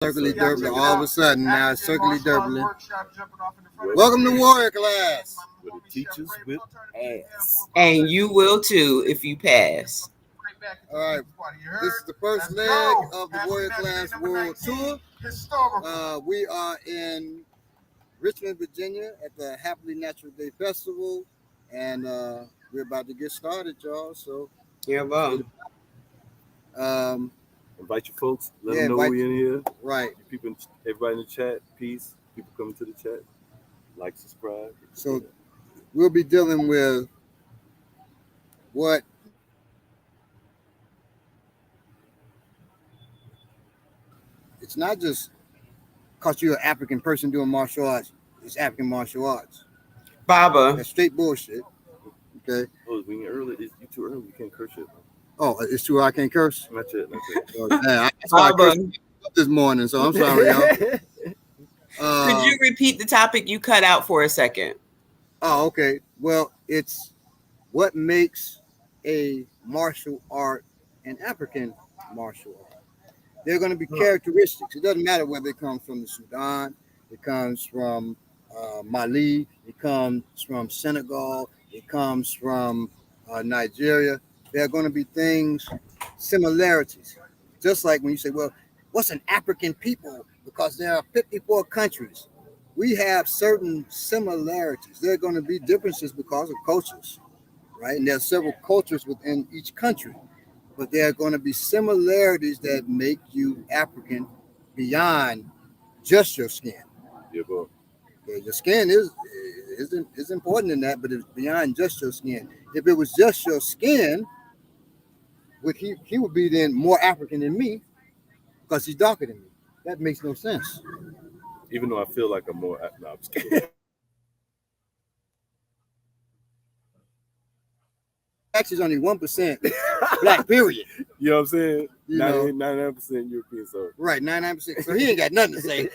Circly Durbling. All of a sudden, now it's Circly Durbling. Welcome to Warrior Class. Where the teachers whip ass. And you will too if you pass. All right. This is the first leg of the Warrior Class World Tour. We are in Richmond, Virginia at the Happily Natural Day Festival. And we're about to get started, y'all. So, Yeah, well. Invite your folks. Let them know we're in here. Right. People, everybody in the chat. Peace. People coming to the chat. Like, subscribe. So we'll be dealing with what it's not just because you're an African person doing martial arts. It's African martial arts. Baba. That's straight bullshit. Okay. Oh, we ain't early. You too early. You can't curse it. Oh, it's too I can't curse. Not yet. I cursed this morning, so I'm sorry, y'all. Could you repeat the topic you cut out for a second? Oh, okay. Well, it's what makes a martial art an African martial art. There are going to be characteristics. It doesn't matter whether it comes from the Sudan, it comes from Mali, it comes from Senegal, it comes from Nigeria. There are going to be similarities. Just like when you say, well, what's an African people? Because there are 54 countries. We have certain similarities. There are going to be differences because of cultures, right? And there are several cultures within each country. But there are going to be similarities that make you African beyond just your skin. Yeah, bro. Okay, your skin is important in that, but it's beyond just your skin. If it was just your skin, he would be then more African than me because he's darker than me. That makes no sense. Even though I feel like I'm more. No, I'm just kidding. Actually, only 1% black. Period. You know what I'm saying? 99% European. So right, 99%. So he ain't got nothing to say.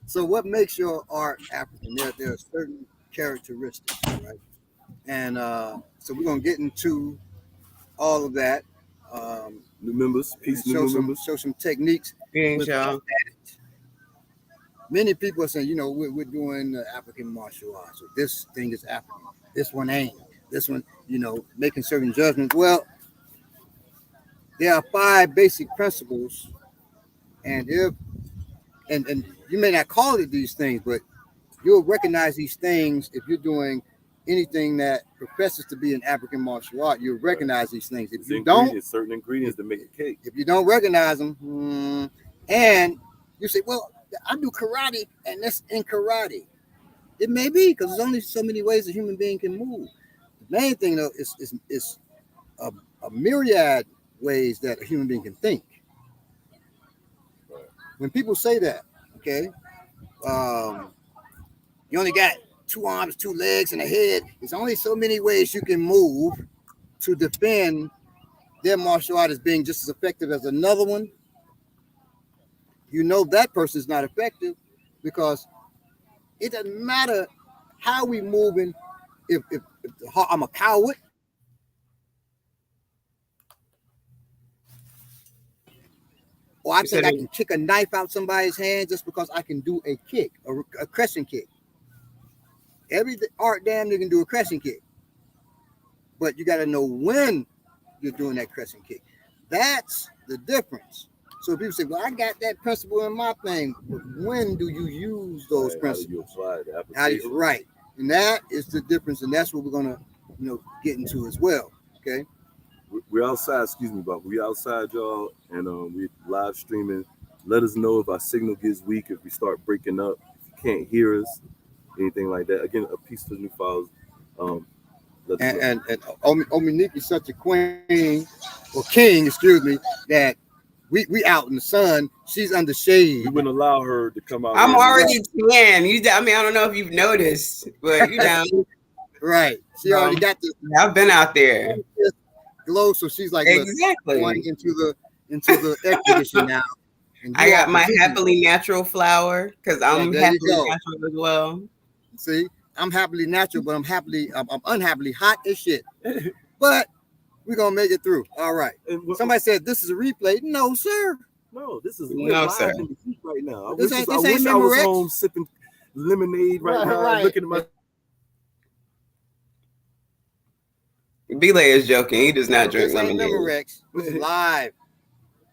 So what makes your art African? There are certain characteristics, right? And so we're gonna get into all of that. New members, peace, new members. Show some techniques. Many people are saying, we're doing African martial arts. So this thing is African. This one ain't. This one, making certain judgments. Well, there are 5 basic principles, and and you may not call it these things, but you'll recognize these things if you're doing anything that professes to be an African martial art. You'll recognize these things. If you don't, certain ingredients to make a cake. If you don't recognize them, and you say, "Well, I do karate, and that's in karate." It may be because there's only so many ways a human being can move. The main thing, though, is a myriad ways that a human being can think. When people say that, okay, you only got 2 arms, 2 legs, and a head. There's only so many ways you can move to defend their martial art as being just as effective as another one. That person is not effective because it doesn't matter how we moving. If I'm a coward, or I think I can kick a knife out somebody's hand just because I can do a kick, a crescent kick. Every art damn you can do a crescent kick, but you got to know when you're doing that crescent kick. That's the difference. So people say, "Well, I got that principle in my thing." But when do you use those principles? How do you apply right, and that is the difference, and that's what we're gonna, get into as well. Okay. We're outside. Excuse me, but we're outside, y'all, and we're live streaming. Let us know if our signal gets weak, if we start breaking up, if you can't hear us. Anything like that. Again, a piece for new files. And Ominique is such a queen or king, excuse me, that we out in the sun. She's under shade. We wouldn't allow her to come out. I'm already tan. I don't know if you've noticed, but right. She already got this. I've been out there. Glow, so she's like exactly going into the air condition now. I got my happily natural flower because I'm happily natural as well. See, I'm happily natural, but I'm unhappily hot as shit. But we're gonna make it through. All right. Somebody said this is a replay. No, sir. No, this is No, live sir. in the heat right now. I This wish ain't I was Memorex. home sipping lemonade right now, Right. looking at my. Belay is joking. He does not drink This ain't lemonade. Memorex. This is live.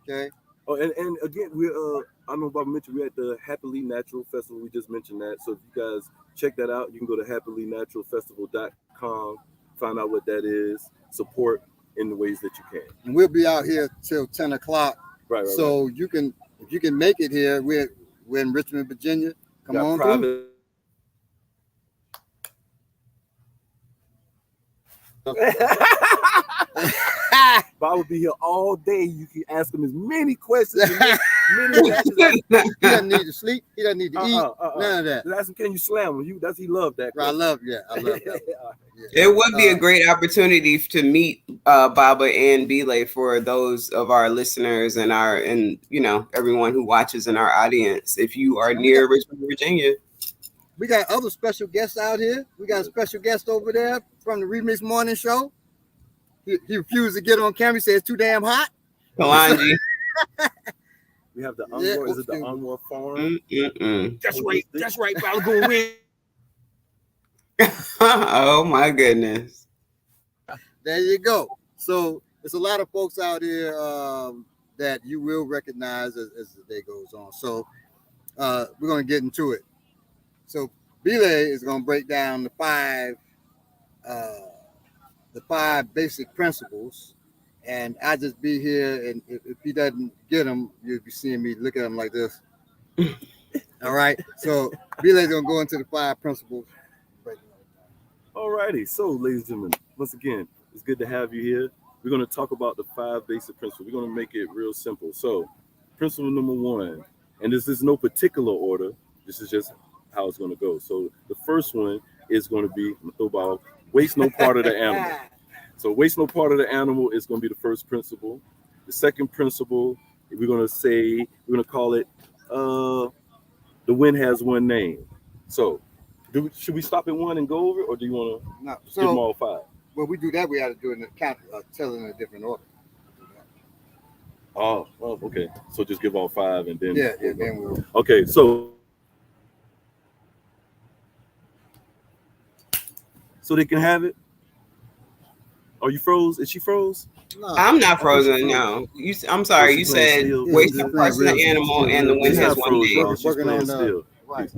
Okay. Oh, and again, we're I don't know if I mentioned we're at the Happily Natural Festival. We just mentioned that. So if you guys check that out, you can go to happilynaturalfestival.com, find out what that is, support in the ways that you can. And we'll be out here till 10 o'clock. Right. So you can, if you can make it here, we're in Richmond, Virginia. Come on through. Bob will be here all day. You can ask him as many questions. Many matches. He doesn't need to sleep. He doesn't need to eat. None of that. Ask him, can you slam him? He love that. I love that. It would be a great opportunity to meet Baba and Belay for those of our listeners and everyone who watches in our audience. If you are near Richmond, Virginia. We got other special guests out here. We got a special guest over there from the Remix Morning Show. He refused to get on camera. He said it's too damn hot. Kalanji. We have the Unwar. Is it the Unwar Farm? That's right. Baba gonna win. Oh my goodness. There you go. So there's a lot of folks out here that you will recognize as the day goes on. So we're gonna get into it. So Belay is gonna break down the five basic principles, and I just be here, and if he doesn't get them, you'll be seeing me look at him like this. All right. So Belay's gonna go into the 5 principles. All righty. So, ladies and gentlemen, once again, it's good to have you here. We're going to talk about the 5 basic principles. We're going to make it real simple. So, principle number 1, and this is no particular order. This is just how it's going to go. So, the first one is going to be waste no part of the animal. So, waste no part of the animal is going to be the first principle. The second principle, we're going to call it the wind has one name. So, should we stop at 1 and go over it, or do you want to give them all 5? Well, we do that. We have to do it in the count, tell in a different order. Oh, well, okay. So just give all 5 and then. Yeah, then we'll. Okay, so they can have it. Are you froze? Is she froze? No. I'm not frozen. No, I'm sorry. You said waste no parts of the animal and the wind has one name. Working on still. Right.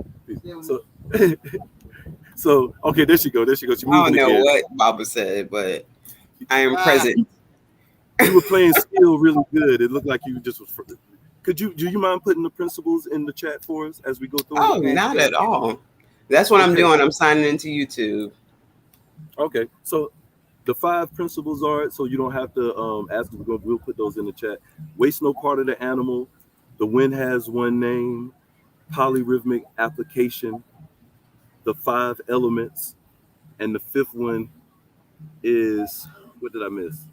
So okay, there she go. She I don't know what Baba said, but I am present. You were playing still really good. It looked like you just was. Do you mind putting the principles in the chat for us as we go through? Oh, not at all. That's what I'm doing. I'm signing into YouTube. Okay, so the 5 principles are, so you don't have to ask. We'll put those in the chat. Waste no part of the animal. The wind has one name. Polyrhythmic application, the 5 elements, and the 5th one is, what did I miss?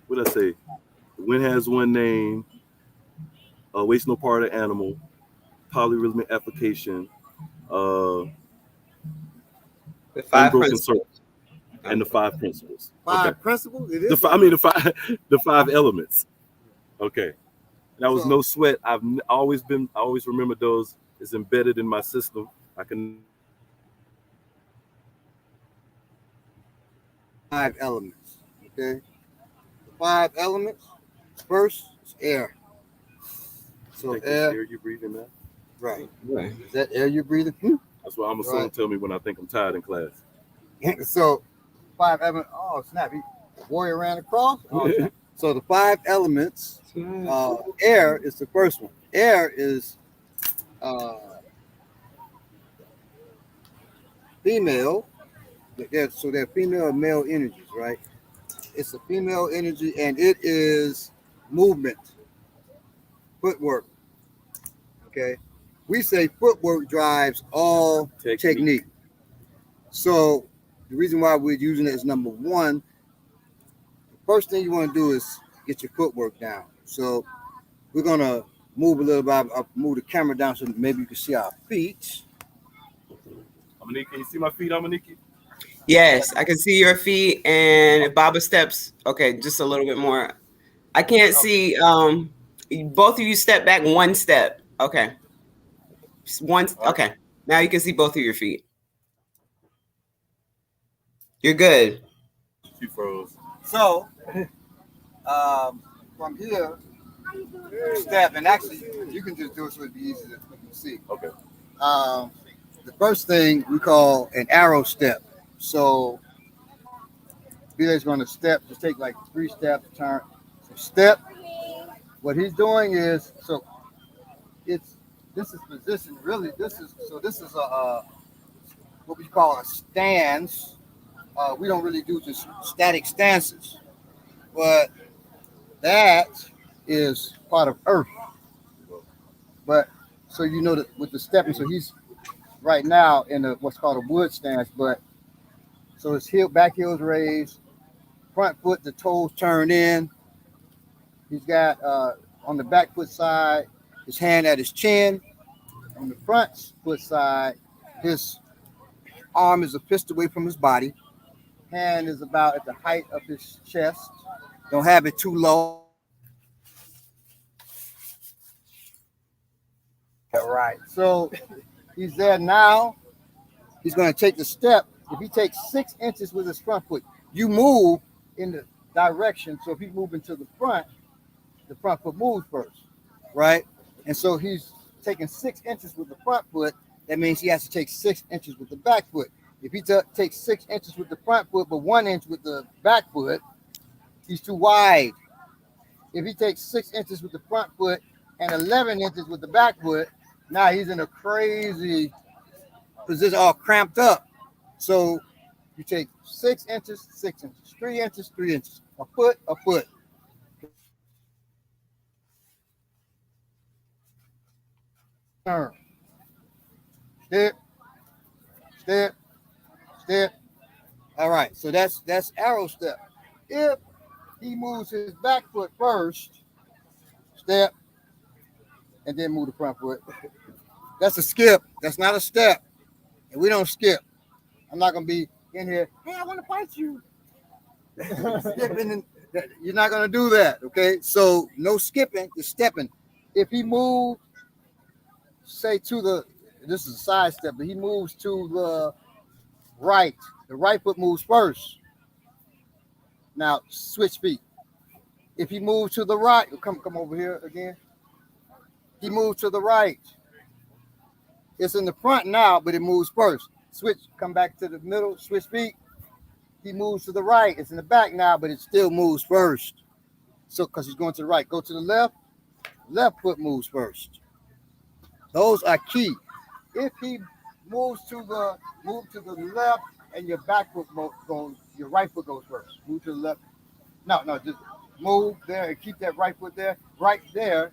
What did I say? The wind has one name, waste no part of animal, polyrhythmic application, the 5 principles, and the 5 principles. 5 principles? It is the 5 elements. Okay. That was no sweat. I've always remember those. It's embedded in my system. I can. 5 elements. Okay. The 5 elements. First is air. So air you breathing now. Right. Is that air you're breathing? That's what I'm assuming. Tell me when I think I'm tired in class. So 5 elements. Oh snap! Warrior ran across. Oh, so the 5 elements. Air is the first one. Air is female. So they're female and male energies, right? It's a female energy, and it is movement, footwork. Okay, we say footwork drives all technique. So the reason why we're using it is number 1. The first thing you want to do is get your footwork down. So we're gonna move a little bit. I'll move the camera down so maybe you can see our feet. Amaniki, can you see my feet, Amaniki? Yes, I can see your feet, and Baba steps. Okay, just a little bit more. I can't see. Both of you step back one step. Okay. One. Okay. Now you can see both of your feet. You're good. She froze. So, from here, step, and actually, you can just do it so it'd be easy to see. Okay. The first thing we call an arrow step. So, BJ's going to step, just take like 3 steps, turn. So step. What he's doing is, so this is position. Really, this is a what we call a stance. We don't really do just static stances, but that is part of Earth. But so you know that with the stepping, so he's right now in what's called a wood stance. But so his back heels raised, front foot, the toes turned in. He's got on the back foot side, his hand at his chin. On the front foot side, his arm is a fist away from his body. Hand is about at the height of his chest. Don't have it too low. All right. So he's there now. He's going to take the step. If he takes 6 inches with his front foot, you move in the direction. So if he's moving to the front foot moves first, right? And so he's taking 6 inches with the front foot. That means he has to take 6 inches with the back foot. If he takes 6 inches with the front foot, but 1 inch with the back foot, he's too wide. If he takes 6 inches with the front foot and 11 inches with the back foot, now he's in a crazy position, all cramped up. So you take 6 inches, 6 inches, 3 inches, 3 inches, a foot, a foot. Turn. Step, step, step. All right, so that's arrow step. If he moves his back foot first, step, and then move the front foot, that's a skip. That's not a step. And we don't skip. I'm not going to be in here, hey, I want to fight you. Skipping, you're not going to do that, okay? So no skipping, just stepping. If he moves, say this is a side step, but he moves to the right foot moves first. Now switch feet. If he moves to the right, come over here again. He moves to the right. It's in the front now, but it moves first. Switch, come back to the middle, switch feet. He moves to the right. It's in the back now, but it still moves first. So because he's going to the right, go to the left foot moves first. Those are key. If he moves to the left and your back foot goes, your right foot goes first. Move to the left. No, just move there and keep that right foot there. Right there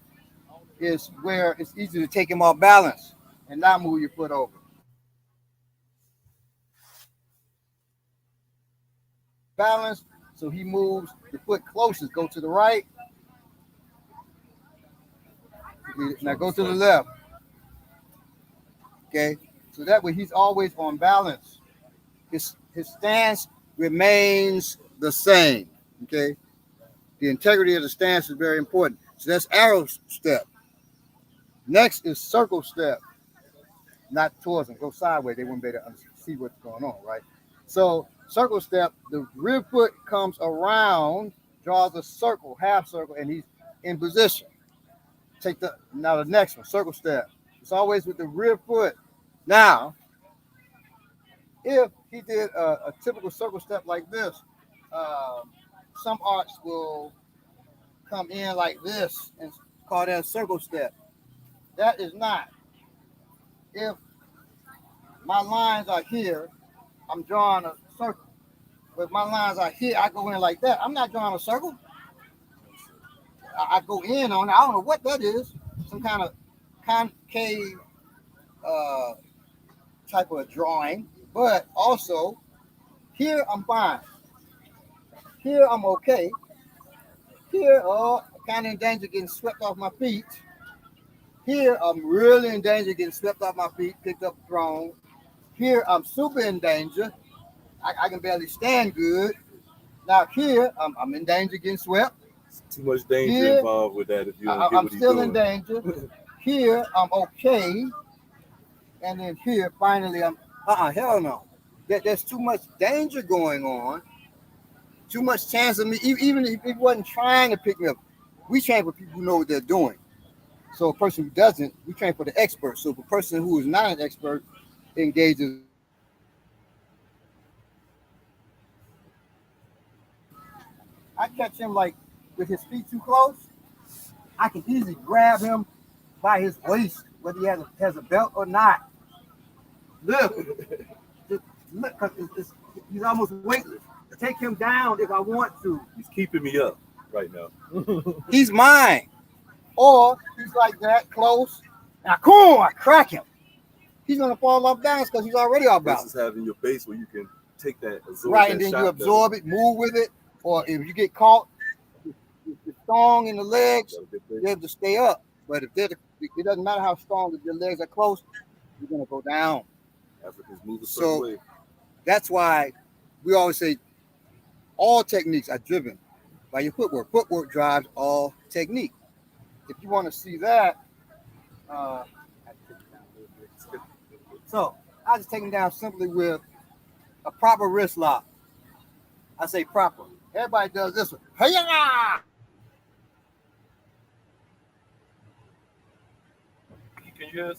is where it's easy to take him off balance. And now move your foot over. Balance, so he moves the foot closest. Go to the right. Now go to the left. Okay, so that way he's always on balance. His stance remains the same. Okay, the integrity of the stance is very important. So that's arrow step. Next is circle step. Not towards them, go sideways. They wouldn't be able to see what's going on, right? So circle step, the rear foot comes around, draws a circle, half circle, and he's in position. Now the next one, circle step. It's always with the rear foot. Now, if he did a typical circle step like this, some arts will come in like this and call that a circle step. That is not. If my lines are here, I'm drawing a circle. But if my lines are here, I go in like that. I'm not drawing a circle. I go in on it. I don't know what that is. Some kind of concave type of drawing. But also, here I'm fine. Here I'm okay. Here, kind of in danger getting swept off my feet. Here, I'm really in danger getting swept off my feet, picked up, thrown. Here, I'm super in danger. I can barely stand good. Now here, I'm in danger getting swept. Too much danger Here, involved with that if you don't get I'm what he's still doing. in danger. Here, I'm okay. And then here, finally, I'm, hell no. There's too much danger going on. Too much chance of me, even if he wasn't trying to pick me up. We train for people who know what they're doing. So a person who doesn't, we train for the expert. So if a person who is not an expert engages, I catch him like with his feet too close, I can easily grab him by his waist, whether he has a belt or not. Look, just look, because he's almost weightless. Take him down if I want to. He's keeping me up right now. He's mine. Or he's like that, close. Now, cool, I crack him. He's gonna fall off balance because he's already off balance. Versus having your base where you can take that, absorb right, that and then shot you absorb it, move with it. Or if you get caught, you're strong in the legs, you're able to stay up. But if it doesn't matter how strong, if your legs are close, you're gonna go down. Africans move a certain way. That's why we always say all techniques are driven by your footwork. Footwork drives all technique. If you want to see that, so I just take him down simply with a proper wrist lock. I say proper. Everybody does this one. Hi-ya! Can you hear us?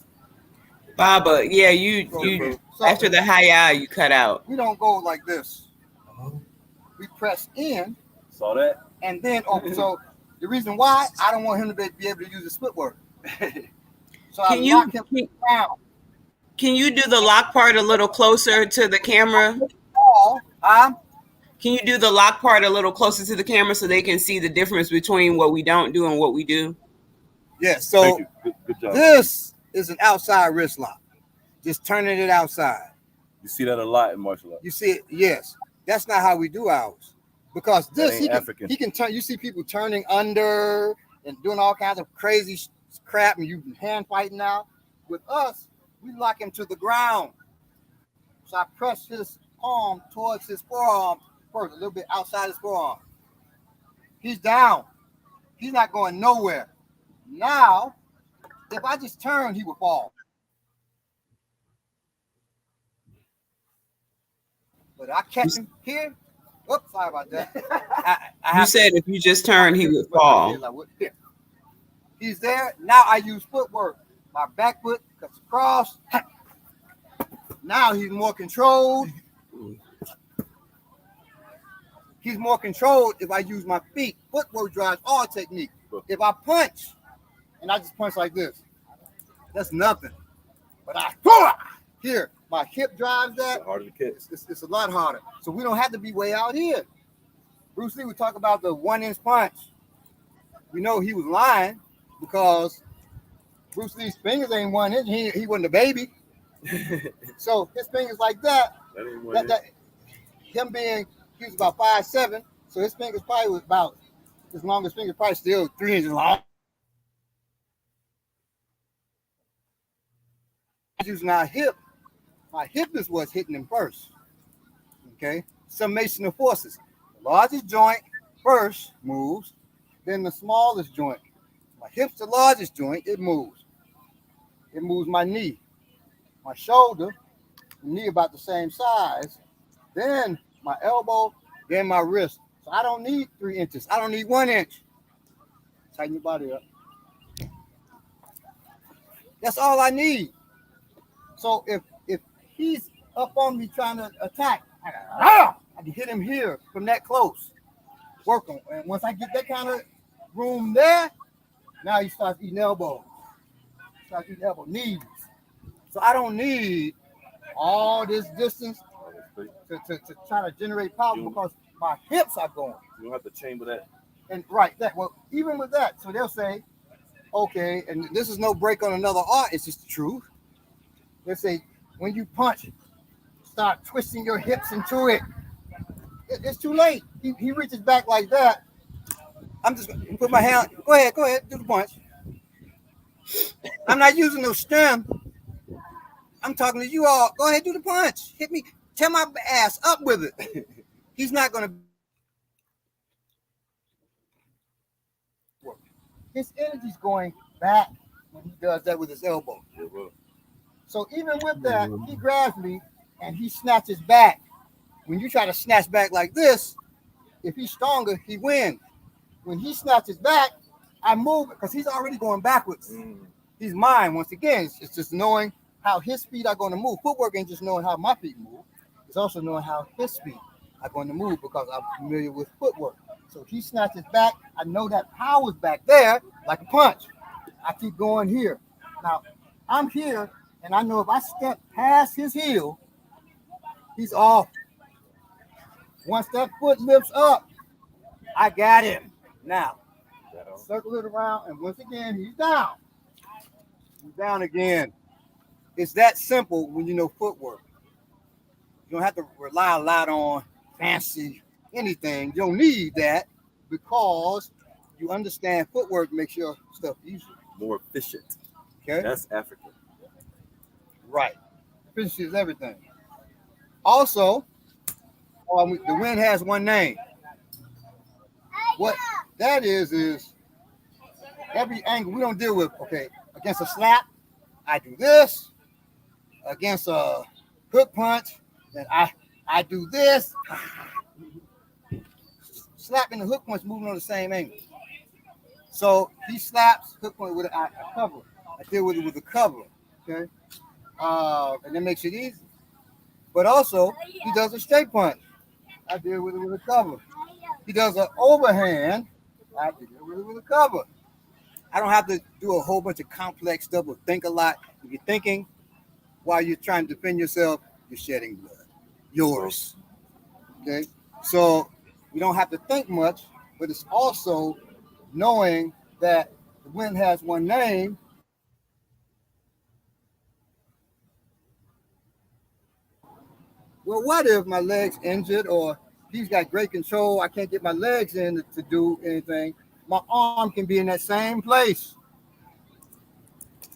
Baba, yeah, you after the hi-ya, you cut out. We don't go like this. We press in. Saw that? And then, so the reason why, I don't want him to be able to use his footwork. So I lock him down. Can you do the lock part a little closer to the camera? Can you do the lock part a little closer to the camera so they can see the difference between what we don't do and what we do? Yes, so good job. This is an outside wrist lock. Just turning it outside. You see that a lot in martial arts. You see it, yes. That's not how we do ours. Because this, he can turn, you see people turning under and doing all kinds of crazy crap and you hand fighting now. With us, we lock him to the ground. So I press his palm towards his forearm first, a little bit outside his forearm. He's down. He's not going nowhere. Now, if I just turn, he will fall. But I catch him here. Oops, sorry about that. You said if you just turn, he would fall. He's there. Now I use footwork. My back foot cuts across. Now he's more controlled. He's more controlled if I use my feet. Footwork drives all technique. If I punch, and I just punch like this, that's nothing. But here, my hip drives that. It's a lot harder. So we don't have to be way out here. Bruce Lee would talk about the 1-inch punch. We know he was lying because Bruce Lee's fingers ain't 1 inch. He wasn't a baby. So his fingers like that. Him being, he was about 5'7", so his fingers probably was about, his longest finger probably still 3 inches long. Using our hip. My hip is what's hitting him first. Okay? Summation of forces. The largest joint first moves, then the smallest joint. My hip's the largest joint, it moves. It moves my knee. My shoulder, the knee about the same size, then my elbow, then my wrist. So I don't need 3 inches. I don't need 1 inch. Tighten your body up. That's all I need. So if he's up on me trying to attack, I can hit him here from that close. Work on. And once I get that kind of room there, now he starts eating elbows. Starts eating elbow knees. So I don't need all this distance to try to generate power because my hips are going. You don't have to chamber that. And that. Well, even with that, so they'll say, okay, and this is no break on another art, it's just the truth. They'll say, when you punch, start twisting your hips into it. It's too late. He reaches back like that. I'm just gonna put my hand. Go ahead, do the punch. I'm not using no stem. I'm talking to you all. Go ahead, do the punch. Hit me. Tear my ass up with it. He's not gonna. his energy's going back when he does that with his elbow. Yeah, bro. So even with that, he grabs me and he snatches back. When you try to snatch back like this, if he's stronger, he wins. When he snatches back, I move because he's already going backwards. He's mine. Once again, it's just knowing how his feet are going to move. Footwork ain't just knowing how my feet move. It's also knowing how his feet are going to move because I'm familiar with footwork. So he snatches back. I know that power's back there like a punch. I keep going here. Now, I'm here, and I know if I step past his heel, he's off. Once that foot lifts up, I got him. Now, circle it around, and once again, he's down. He's down again. It's that simple when you know footwork. You don't have to rely a lot on fancy anything. You don't need that because you understand footwork makes your stuff easier. More efficient. Okay? That's African. Right. Efficiency is everything. Also, the wind has one name. What that is every angle we don't deal with. Okay, against a slap, I do this. Against a hook punch, then I do this. Slapping the hook punch moving on the same angle. So he slaps hook punch with a cover. I deal with it with a cover. Okay, and that makes it easy. But also he does a straight punch. I deal with it with a cover. He does an overhand. I deal with it with a cover. I don't have to do a whole bunch of complex stuff or think a lot. If you're thinking while you're trying to defend yourself, you're shedding blood. Yours. Okay? So you don't have to think much, but it's also knowing that the wind has one name. Well, what if my leg's injured or he's got great control? I can't get my legs in to do anything. My arm can be in that same place.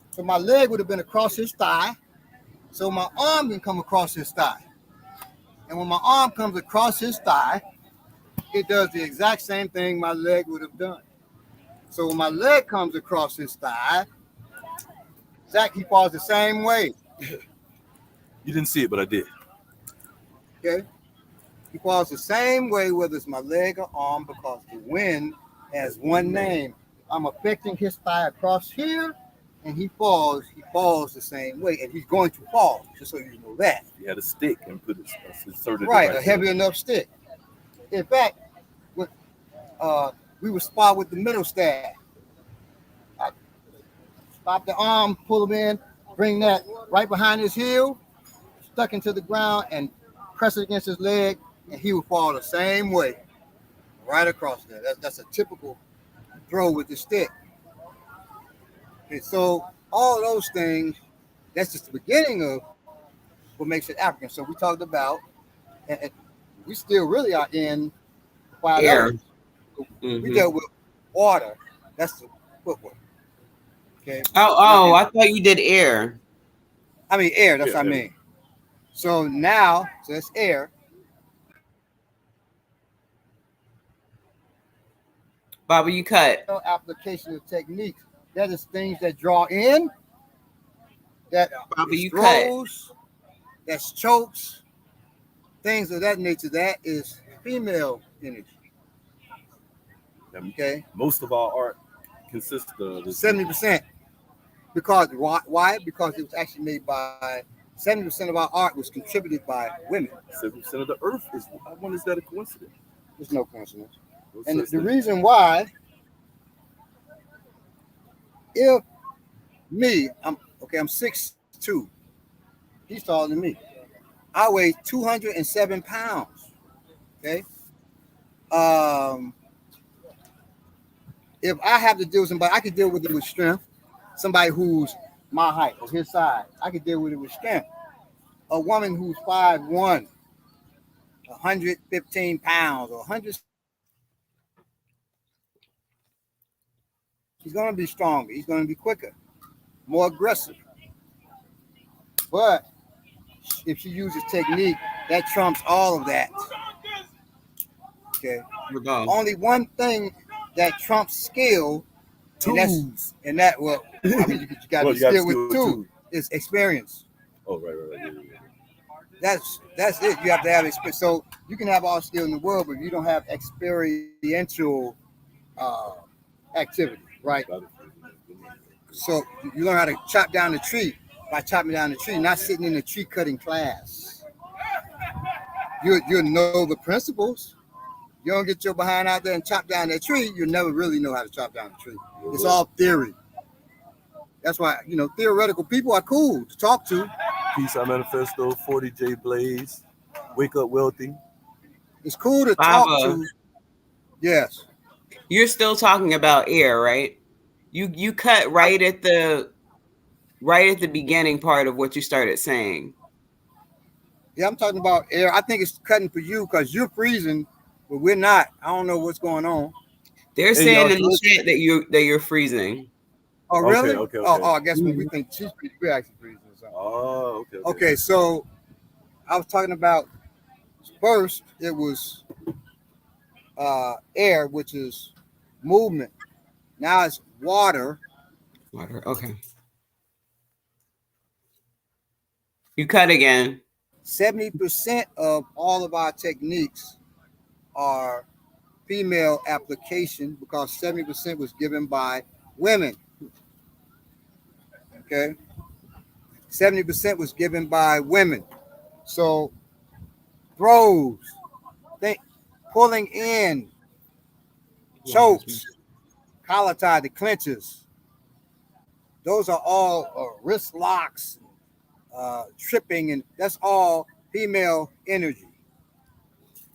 So my leg would have been across his thigh. So my arm can come across his thigh. And when my arm comes across his thigh, it does the exact same thing my leg would have done. So when my leg comes across his thigh, Zach, he falls the same way. You didn't see it, but I did. Okay? He falls the same way, whether it's my leg or arm, because the wind has one name. I'm affecting his thigh across here, and he falls the same way, and he's going to fall, just so you know that. He had a stick and put it inserted right, a heavy enough stick. In fact, when, we would spar with the middle staff. I stop the arm, pull him in, bring that right behind his heel, stuck into the ground, and press it against his leg, and he would fall the same way, right across there. That's a typical throw with the stick. And so all those things, that's just the beginning of what makes it African. So we talked about, and we still really are in fire. Air. We dealt with water. That's the footwork. Okay. Oh, I thought you did air. I mean air. That's what I mean. So now, so that's air. Bobby, you cut. Application of techniques. That is things that draw in. That Bobby, you throws, cut. That's chokes. Things of that nature. That is female energy. Okay. Most of our art consists of 70%. Because why? Because it was actually made by 70% of our art was contributed by women. 70% of the earth is. When is that a coincidence? There's no coincidence. And the reason why, if me, I'm 6'2", he's taller than me. I weigh 207 pounds. Okay. If I have to deal with somebody, I can deal with it with strength. Somebody who's my height or his size, I can deal with it with strength. A woman who's 5'1", 115 pounds, or 100. He's going to be stronger. He's going to be quicker, more aggressive. But if she uses technique, that trumps all of that. Okay. Only one thing that trumps skill Tools. And that, well, I mean, you got to Well, be you gotta skilled with skill tools. too. It's experience. Oh, right. Yeah. That's it. You have to have experience. So you can have all the skill in the world, but if you don't have experiential uh, activity, right? So you learn how to chop down the tree by chopping down the tree, not sitting in a tree cutting class. You know the principles. You don't get your behind out there and chop down that tree, you'll never really know how to chop down the tree. It's all theory. That's why, theoretical people are cool to talk to. Peace Out Manifesto, 40J Blaze, Wake Up Wealthy. It's cool to Baba, talk to. Yes. You're still talking about air, right? You cut right at the beginning part of what you started saying. Yeah, I'm talking about air. I think it's cutting for you because you're freezing, but we're not. I don't know what's going on. They're saying in the chat that you're freezing. Oh, really? Okay. Oh, I guess when we think she's freezing, we're actually freezing or something. Oh, okay. Okay, so I was talking about first, it was air, which is movement. Now it's water. Water. Okay. You cut again. 70% of all of our techniques are female application because 70% was given by women. Okay. 70% was given by women. So throws, pulling in, chokes, collar tie, the clinches. Those are all wrist locks, tripping, and that's all female energy.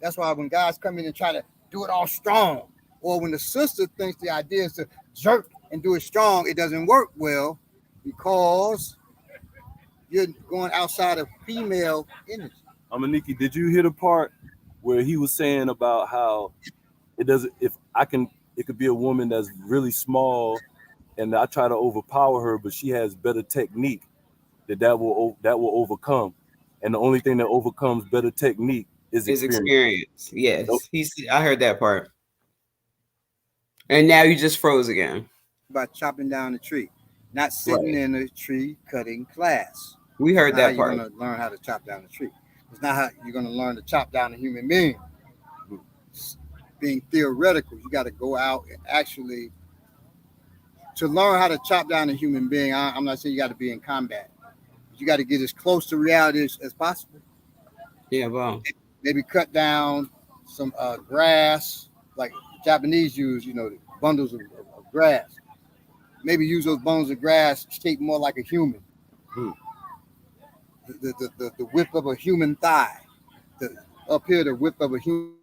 That's why when guys come in and try to do it all strong, or when the sister thinks the idea is to jerk and do it strong, it doesn't work well because you're going outside of female energy. Amaniki, did you hear the part where he was saying about how it doesn't, it could be a woman that's really small and I try to overpower her, but she has better technique that will overcome. And the only thing that overcomes better technique is experience. Yes. Nope. I heard that part. And now you just froze again. By chopping down the tree, not sitting in a tree cutting class. We heard that part. You're going to learn how to chop down the tree. It's not how you're going to learn to chop down a human being. Being theoretical, you got to go out and actually, to learn how to chop down a human being, I'm not saying you got to be in combat. You got to get as close to reality as possible. Yeah, well. Maybe cut down some grass, like Japanese use, the bundles of grass. Maybe use those bundles of grass shaped more like a human. The width of a human thigh. Up here, the width of a human.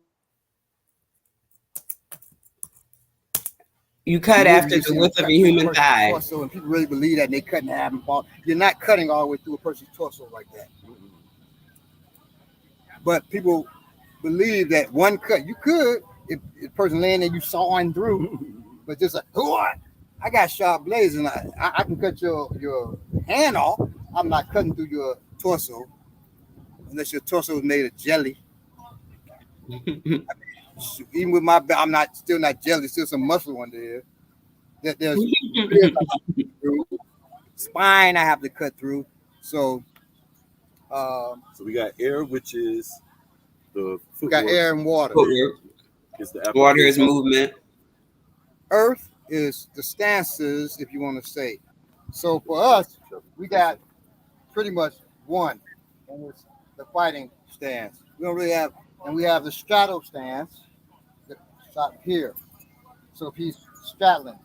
You cut after the width of a human thigh. Torso, and people really believe that, and they cut in half and fall. You're not cutting all the way through a person's torso like that. But people believe that one cut, you could, if the person laying there, you sawing through, but just like, what? I got sharp blades, and I can cut your hand off. I'm not cutting through your torso, unless your torso is made of jelly. Even with my, I'm still not jelly, still some muscle under here. There's spine I have to cut through. So we got air, which is the footwork. We got air and water. Water is movement. Earth is the stances, if you want to say. So for us, we got pretty much one, and it's the fighting stance. We don't really have, and we have the straddle stance. Shot here. So if he's straddling.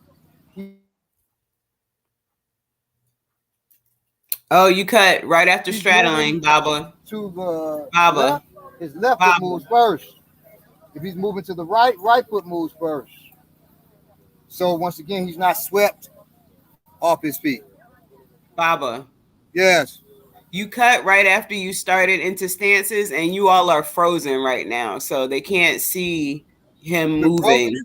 Oh, you cut right after straddling, Baba. To the Baba. Left, his left foot moves first. If he's moving to the right, right foot moves first. So once again, he's not swept off his feet. Baba. Yes. You cut right after you started into stances, and you all are frozen right now. So they can't see him moving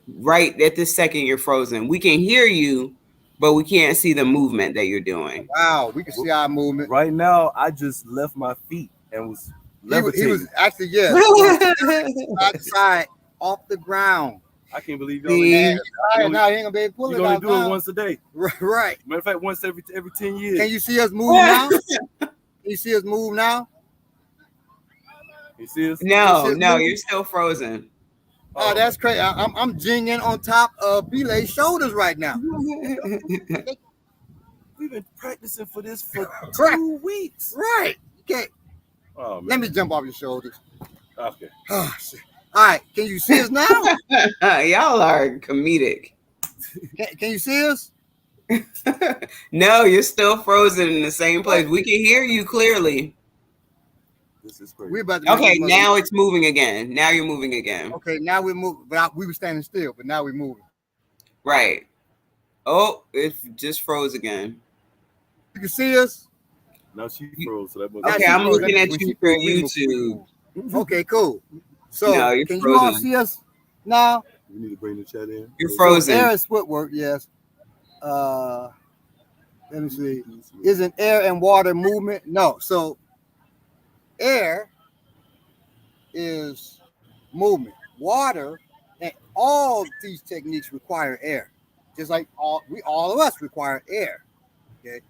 right at this second. You're frozen. We can hear you, but we can't see the movement that you're doing. Wow, we can see our movement. Right now, I just left my feet and was levitating. He was actually, side to side, off the ground. I can't believe y'all. See? All right, now you ain't gonna be able to pull You it only out do it now. once a day. Right. Matter of fact, once every 10 years. Can you see us move now? Can you see us move now? You see us? No, us no, move? you're still frozen. Oh, that's crazy. I'm jinging on top of Belay's shoulders right now. We've been practicing for this for Right. 2 weeks. Right. Okay. Oh man. Let me jump off your shoulders. Okay. Oh, shit. All right. Can you see us now? Y'all are comedic. Can you see us? No, you're still frozen in the same place. We can hear you clearly. This is crazy. We're about to make Okay, this mother- now it's moving again. Now you're moving again. Okay, now we're moving. But we were standing still, but now we're moving. Right. Oh, it just froze again. You can see us? Now she froze, so that must Okay, she I'm froze. looking at When you she through froze, we YouTube. moved. Okay, cool. So No, you're can you all frozen. see us now? We need to bring the chat in. You're So frozen. air is footwork, yes. Let me see. Isn't air and water movement? No. So air is movement. Water and all these techniques require air. Just like all of us require air. Okay.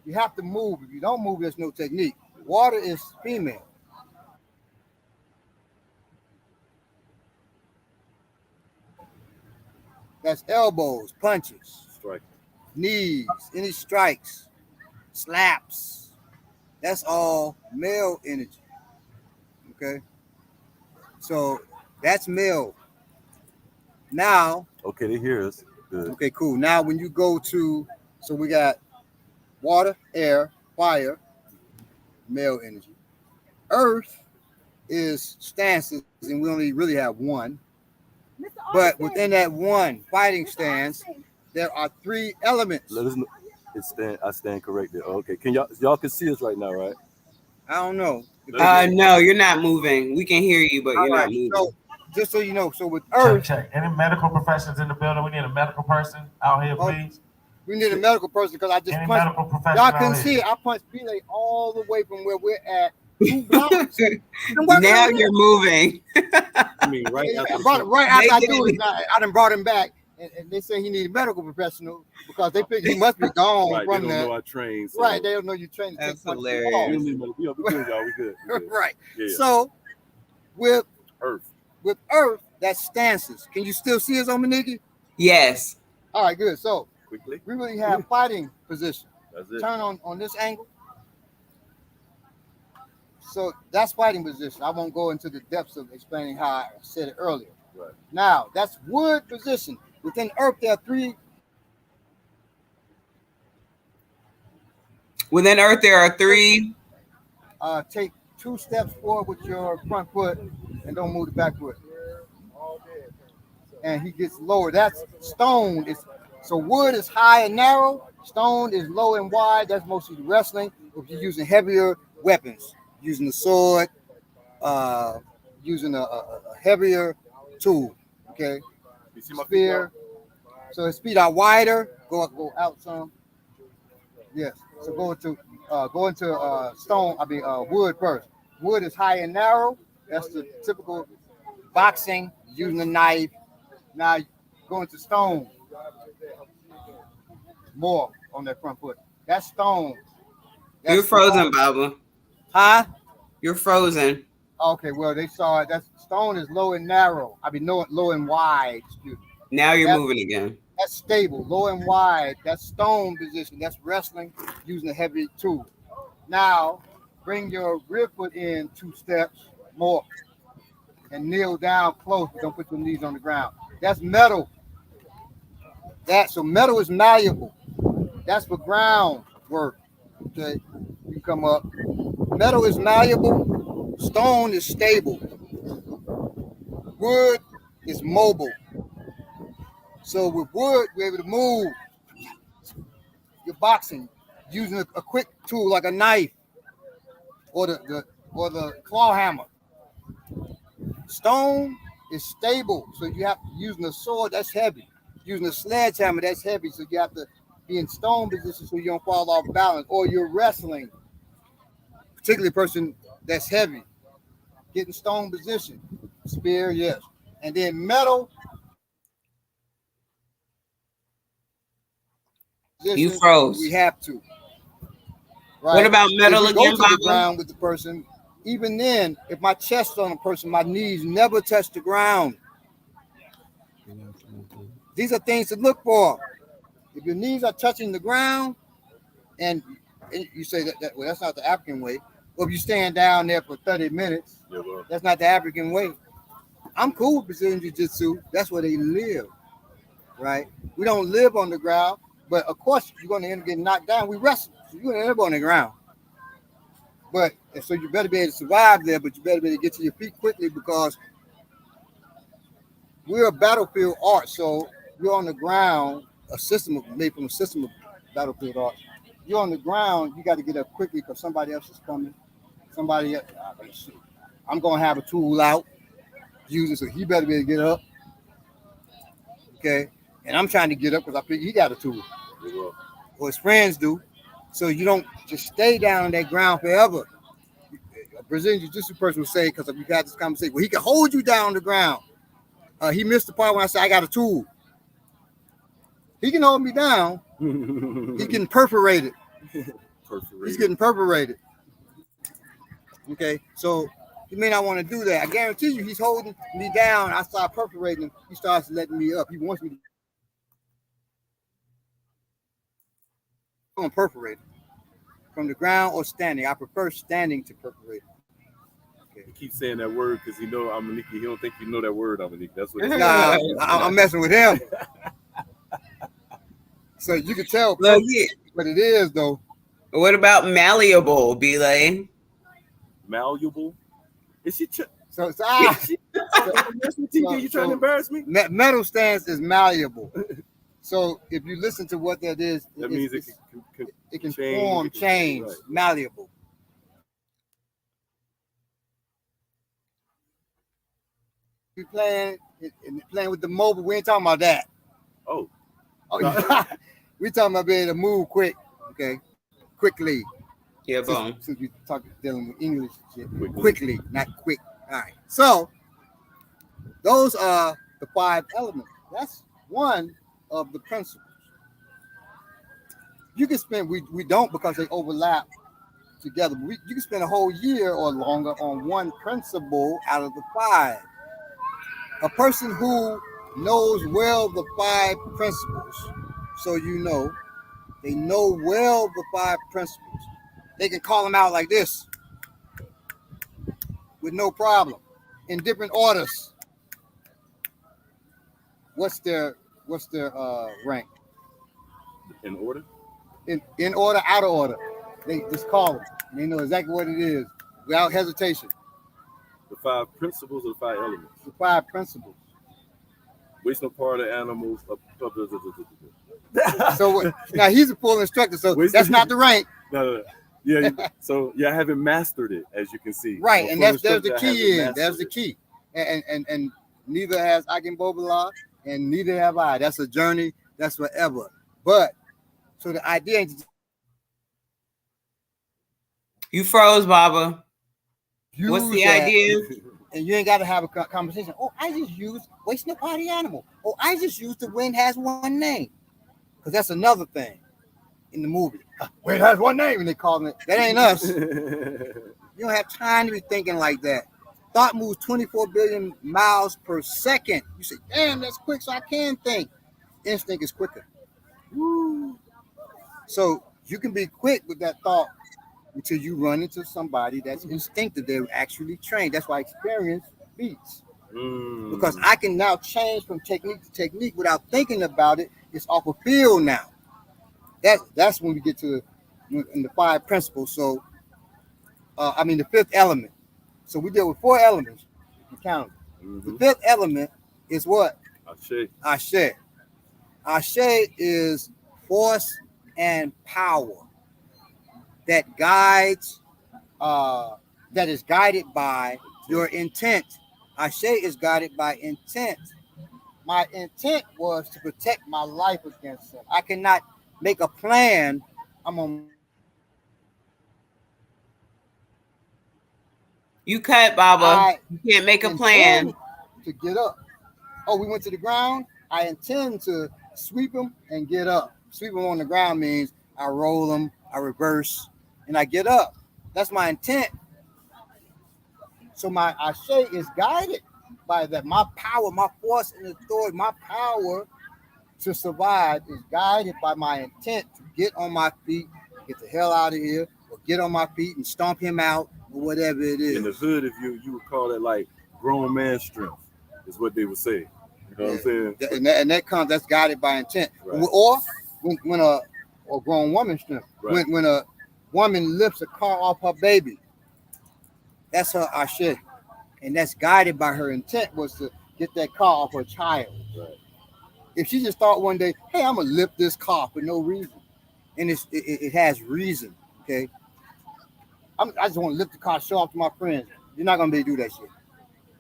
You have to move. If you don't move, there's no technique. Water is female. That's elbows, punches, Strike. knees, any strikes, slaps. That's all male energy. Okay. So that's male. Now, Okay, they hear us. Good. okay, cool. Now when you go to, so we got water, air, fire, male energy. Earth is stances, and we only really have one. But within that one fighting stance, there are 3 elements. Let us know. I stand corrected. Okay. Y'all can see us right now, right? I don't know. No, you're not moving. We can hear you, but you're not moving. So just so you know, so with Earth, Check. Any medical professionals in the building? We need a medical person out here, please. we need a medical person because I just Any punched. medical professional Y'all out couldn't here? see it. I punched Belay all the way from where we're at. 2 blocks. Now you're moving. I mean, right after Right after I do it, I done brought him back, and they say he need a medical professional because they think he must be gone right, from they don't that. know I train. So Right, they don't know you train. That's we hilarious. don't need we good, y'all. We good. Right. Yeah. So with Earth. that's stances. Can you still see us on Maniki? Yes. All right, good. So Quickly. we really have fighting position. That's it. Turn on this angle. So that's fighting position. I won't go into the depths of explaining how I said it earlier. Right. Now that's wood position. Within Earth, there are 3. Within Earth, there are 3. Take 2 steps forward with your front foot and don't move the back foot. And he gets lower. That's stone. So wood is high and narrow. Stone is low and wide. That's mostly wrestling. If you're using heavier weapons, using a sword, using a heavier tool. Okay. You see my Spear. So his feet are wider. Go out some. Yes. So go into stone. Wood first. Wood is high and narrow. That's the typical boxing using a knife. Now go into stone. More on that front foot. That's stone. You're frozen, Baba. Huh? You're frozen. Okay, well they saw it. That stone is low and narrow. Low and wide. Excuse me. Now you're moving again. That's stable, low and wide. That's stone position. That's wrestling using a heavy tool. Now, bring your rear foot in 2 steps more and kneel down close, but don't put your knees on the ground. That's metal. So metal is malleable. That's for ground work. Okay, you come up. Metal is malleable. Stone is stable. Wood is mobile. So with wood, you're able to move. You're boxing using a quick tool like a knife or the claw hammer. Stone is stable, so you have to using a sword that's heavy, using a sledgehammer that's heavy, so you have to be in stone position so you don't fall off balance. Or you're wrestling, particularly a person that's heavy, getting stone position, spear, yes, And then metal. You froze. We have to. Right? What about metal if again, go to the ground with the person, even then, if my chest on a person, my knees never touch the ground. These are things to look for. If your knees are touching the ground, and you say well, that's not the African way. Or if you stand down there for 30 minutes, that's not the African way. I'm cool with Brazilian Jiu-Jitsu. That's where they live, right? We don't live on the ground, but of course you're going to end up getting knocked down. We wrestle, so you're going to end up on the ground. But so you better be able to survive there, but you better be able to get to your feet quickly because we're a battlefield art. So you're on the ground, made from a system of battlefield art. You're on the ground, you got to get up quickly because somebody else is coming. Somebody else, I'm going to have a tool out, use it, so he better be able to get up. Okay? And I'm trying to get up because I figure he got a tool. Or his friends do. So you don't just stay down on that ground forever. A Brazilian Jiu-Jitsu person will say, because we've had this conversation, well, he can hold you down on the ground. He missed the part when I said, I got a tool. He can hold me down. He can perforate it. He's getting perforated. Okay, so he may not want to do that. I guarantee you, he's holding me down. I start perforating him. He starts letting me up. He wants me to perforate from the ground or standing. I prefer standing to perforate. Okay. He keeps saying that word because he know Amaniki. He don't think you know that word, Amaniki. That's what. Nah, I'm messing with him. So you can tell what it is, though. What about malleable, Belay? Malleable? Is she? So you trying to embarrass me? Metal stance is malleable. So if you listen to what that is, that means it can form, change, right. Malleable. We playing with the mobile. We ain't talking about that. Oh, we talking about being able to move quick. Okay, quickly. Yeah, boom. Since we dealing with English shit, quickly, not quick. All right. So those are the 5 elements. That's one of the principles. You can spend. We don't because they overlap together. But you can spend a whole year or longer on one principle out of the 5. A person who knows well the 5 principles, so they know well the 5 principles. They can call them out like this with no problem in different orders. What's their rank? In order? In order, out of order. They just call them. They know exactly what it is without hesitation. The 5 principles or the 5 elements? The 5 principles. Waste no part of animals. So now he's a full instructor, so that's not the rank. No. Yeah, so I haven't mastered it, as you can see. Right, and there's the key in. There's the key. And neither has Akin Bobala, and neither have I. That's a journey. That's forever. But so the idea is you froze, Baba. What's the idea? And you ain't got to have a conversation. Oh, I just used waste no party animal. Oh, I just used the wind has one name. Because that's another thing in the movie. Wind has one name, and they call it. That ain't us. You don't have time to be thinking like that. Thought moves 24 billion miles per second. You say, damn, that's quick, so I can think. Instinct is quicker. Woo. So you can be quick with that thought until you run into somebody that's instinctive. They're actually trained. That's why experience beats. Because I can now change from technique to technique without thinking about it. It's off a field now. That's when we get to in the 5 principles. So, the 5th element. So we deal with 4 elements. You count them. The 5th element is what? Ashe. Ashe is force and power that guides, that is guided by your intent. Ashe is guided by intent. My intent was to protect my life against him. I cannot make a plan. You cut, Baba. You can't make a plan to get up. oh, we went to the ground, I intend to sweep them and get up. Sweep them on the ground means I roll them, I reverse, and I get up. That's my intent. So my ashe is guided by that. My power, my force and authority, my power to survive is guided by my intent to get on my feet, get the hell out of here, or get on my feet and stomp him out, or whatever it is. In the hood, if you would call that like grown man strength, is what they would say. You know what I'm saying? And that's guided by intent. Right. Or when a grown woman strength. Right. When a woman lifts a car off her baby, that's her ashe. And that's guided by her intent was to get that car off her child. Right. If she just thought one day, hey, I'm gonna lift this car for no reason, and it has reason, okay? I just want to lift the car, show off to my friends. You're not gonna be able to do that shit.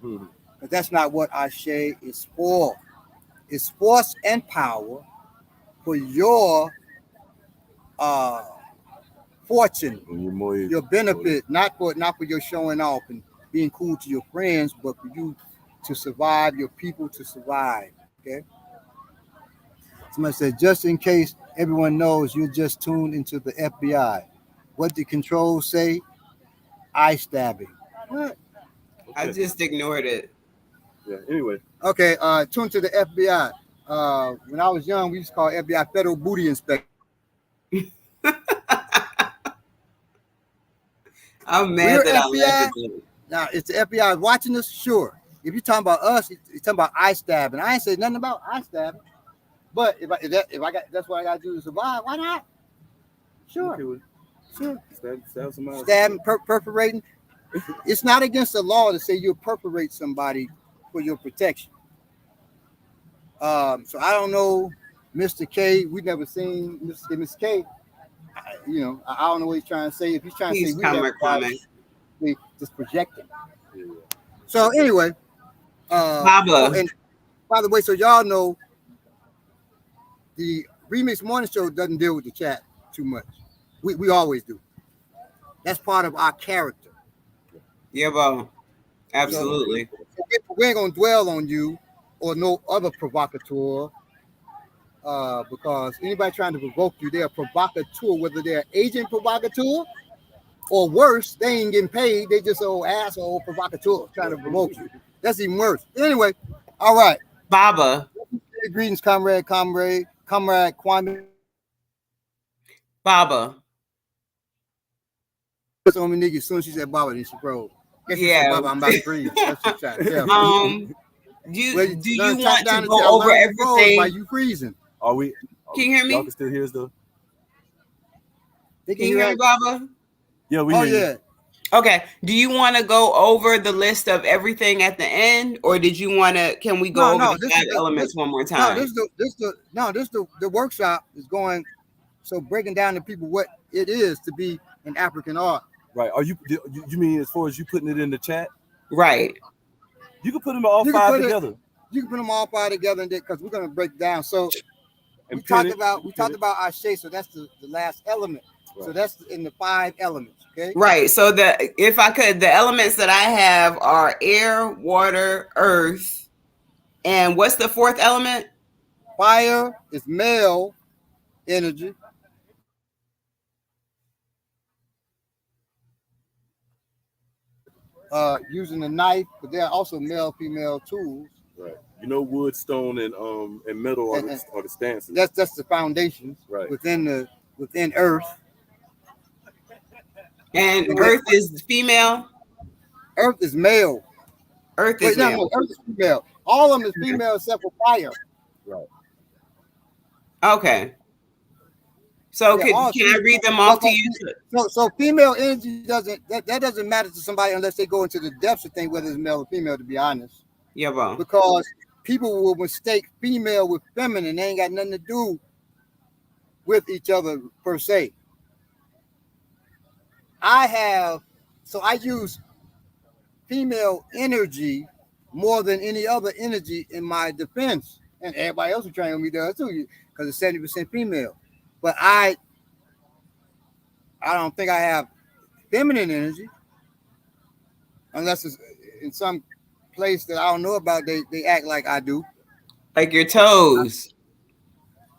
Mm-hmm. But that's not what ashe is for. It's force and power for your fortune, your benefit, not for your showing off and being cool to your friends, but for you to survive, your people to survive. Okay. Somebody said, just in case everyone knows, you're just tuned into the FBI. What did control say? Eye stabbing. What? I just ignored it. Yeah. Anyway. Okay. Tuned to the FBI. When I was young, we used to call FBI Federal Booty Inspector. I'm mad that I left it. Now, if the FBI is watching us, sure. If you're talking about us, you're talking about eye stabbing. I ain't say nothing about eye stabbing. But if I got that's what I got to do to survive, why not? Sure. Okay, Sure. Stab somebody. Stabbing, perforating. It's not against the law to say you'll perforate somebody for your protection. So I don't know, Mr. K. We've never seen Mr. K. I don't know what he's trying to say. If he's trying to say we just projecting. Yeah. So anyway, Baba. And by the way, so y'all know the Remix Morning Show doesn't deal with the chat too much. We always do. That's part of our character. Yeah, bro. Absolutely. So we ain't gonna dwell on you or no other provocateur. Because anybody trying to provoke you, they're a provocateur, whether they're agent provocateur or worse, they ain't getting paid. They just old asshole provocateur trying to provoke you. That's even worse. Anyway, all right. Baba. Greetings, comrade Kwame. Baba. So many niggas, as soon as she said Baba, then she froze. Yeah. Baba, I'm about to freeze. That's what trying to tell me. Do you want to go over everything? Why you freezing? Are we? Can you hear me? Y'all can still hear us though. Can you hear me, Baba? Yeah, we hear you. Okay. Do you want to go over the list of everything at the end, or did you want to? Can we go over the 5 elements one more time? The workshop is going. So breaking down to people what it is to be an African art. Right. Are you mean as far as you putting it in the chat? Right. You can put them all 5 together. You can put them all 5 together because we're gonna break down. So we talked about ashe. So that's the last element. Right. So that's in the 5 elements. Okay. Right. So the elements that I have are air, water, earth, and what's the 4th element? Fire is male energy. Using a knife, but there are also male-female tools. Right. Wood, stone, and metal are the stances. That's the foundations. Right. Within earth. And earth is female. Earth is male. Earth is male. No, earth is female. All of them is female except for fire. Right. Okay. So can I read them off to you? So female energy doesn't matter to somebody unless they go into the depths of things, whether it's male or female, to be honest. Yeah, bro. Because people will mistake female with feminine. They ain't got nothing to do with each other per se. I use female energy more than any other energy in my defense. And everybody else who train with me does too, because it's 70% female. But I don't think I have feminine energy unless it's in some place that I don't know about. They act like I do. Like your toes.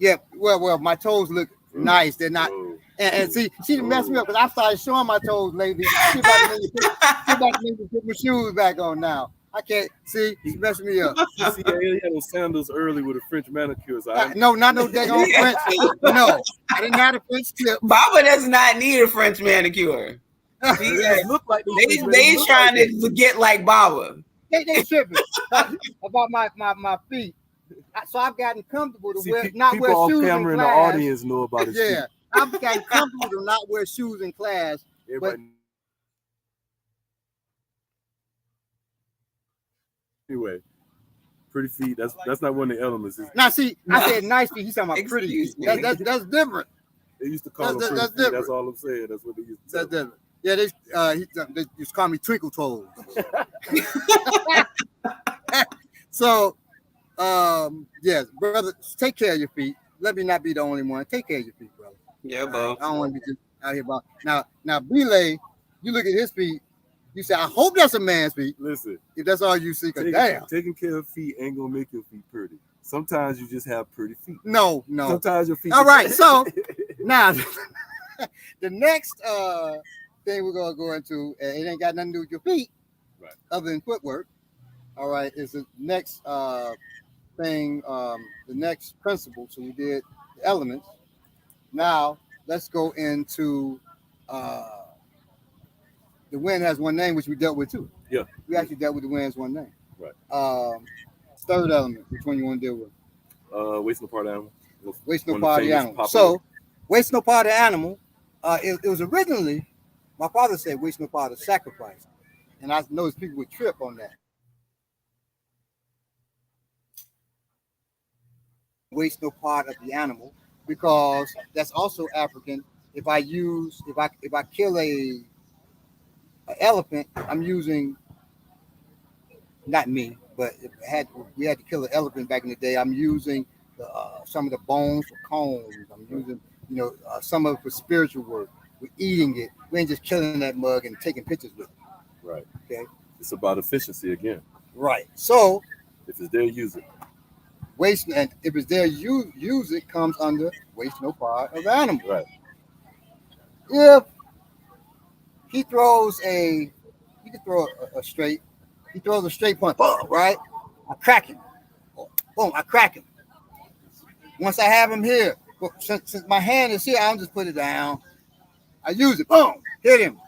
Yeah, well, my toes look nice. They're not. And see, she messed me up because I started showing my toes lately. She about to make me put my shoes back on now. I can't see. She messed me up. You see, he had those sandals early with a French manicure. So No, not no daggone French. No, I didn't have a French tip. Baba does not need a French manicure. they look like they trying to get like Baba. They tripping about my feet. So I've gotten comfortable to wear not wear shoes in class. In the audience know about his feet. I've gotten comfortable to not wear shoes in class. But anyway, pretty feet. That's not one of the elements. Now see, I said nice feet. He's talking about pretty feet. That's different. They used to call them pretty feet. That's all I'm saying. That's what they used to say. That's different. Yeah, they just call me twinkle toes. So, yes, brother, take care of your feet. Let me not be the only one. Take care of your feet, brother. Yeah, bro. I don't want to be just out here about now. Belay, you look at his feet. You say, I hope that's a man's feet. Listen, if that's all you see, damn. Taking care of feet ain't gonna make your feet pretty. Sometimes you just have pretty feet. No. Sometimes your feet. All right, so now the next thing we're gonna go into, and it ain't got nothing to do with your feet, right? Other than footwork. All right, is the next thing, the next principle. So we did the elements. Now let's go into the wind has one name, which we dealt with too. Yeah, we actually dealt with the wind has one name. Right. Third element. Which one you want to deal with? Waste no part of animal. Waste no part of the animal. So, waste no part of the animal. It was originally, my father said, waste no part of sacrifice, and I noticed people would trip on that. Waste no part of the animal, because that's also African. If I kill a elephant, I'm using, not me, but if we had to kill an elephant back in the day, I'm using some of the bones for combs. I'm using, some of it for spiritual work. We're eating it. We ain't just killing that mug and taking pictures with it. Right. Okay. It's about efficiency again. Right. So if it's there, use it. Waste, and if it's there, use it comes under waste no part of the animal. Right. If he throws he can throw a straight. He throws a straight punch, right? I crack him. Boom, I crack him. Once I have him here, since my hand is here, I'll just put it down. I use it. Boom, hit him.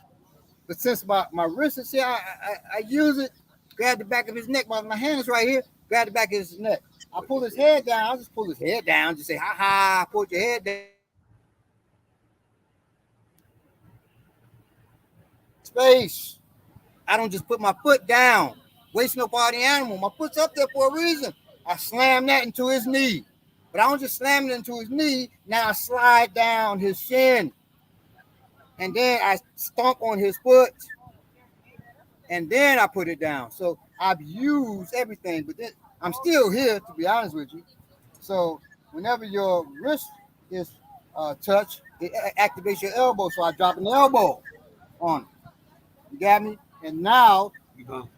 But since my wrist is here, I use it. Grab the back of his neck. My hand is right here. Grab the back of his neck. I pull his head down. I'll just pull his head down. Just say, ha ha, pull your head down. Space. I don't just put my foot down. Waste no part of the animal. My foot's up there for a reason. I slam that into his knee. But I don't just slam it into his knee. Now I slide down his shin. And then I stomp on his foot. And then I put it down. So I've used everything. But then I'm still here, to be honest with you. So whenever your wrist is touched, it activates your elbow. So I drop an elbow on it. You got me? And now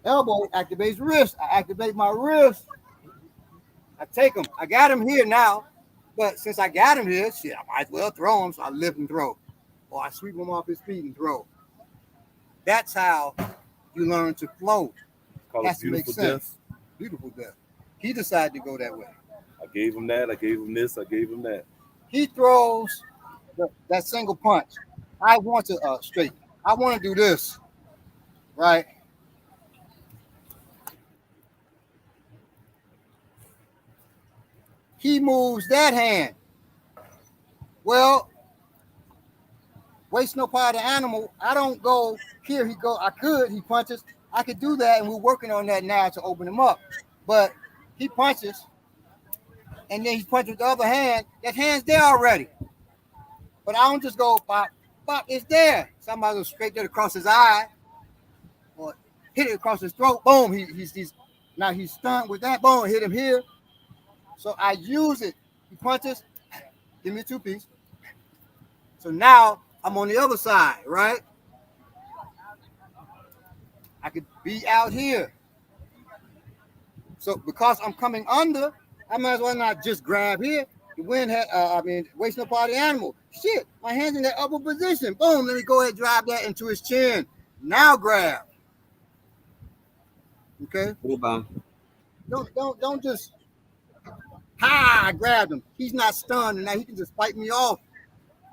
elbow activates wrist. I activate my wrist. I take him. I got him here now. But since I got him here, shit, I might as well throw him. So I lift and throw. Or I sweep him off his feet and throw. That's how you learn to flow. Call it beautiful death. Beautiful death. He decided to go that way. I gave him that. I gave him this. I gave him that. He throws that single punch. I want to straight. I want to do this. Right? He moves that hand. Well, waste no part of the animal. I don't go here. He punches. I could do that, and we're working on that now to open him up. But he punches, and then he punches with the other hand. That hand's there already. But I don't just go, pop, pop, it's there. Somebody goes straight there across his eye, or hit it across his throat. Boom, he's stunned with that. Boom, hit him here. So I use it. He punches, give me a 2-piece. So now I'm on the other side, right? I could be out here. So because I'm coming under, I might as well not just grab here. The wind had, waste no part of the animal. Shit, my hand's in that upper position. Boom, let me go ahead and drive that into his chin. Now grab. Okay? Don't just, I grabbed him. He's not stunned, and now he can just fight me off.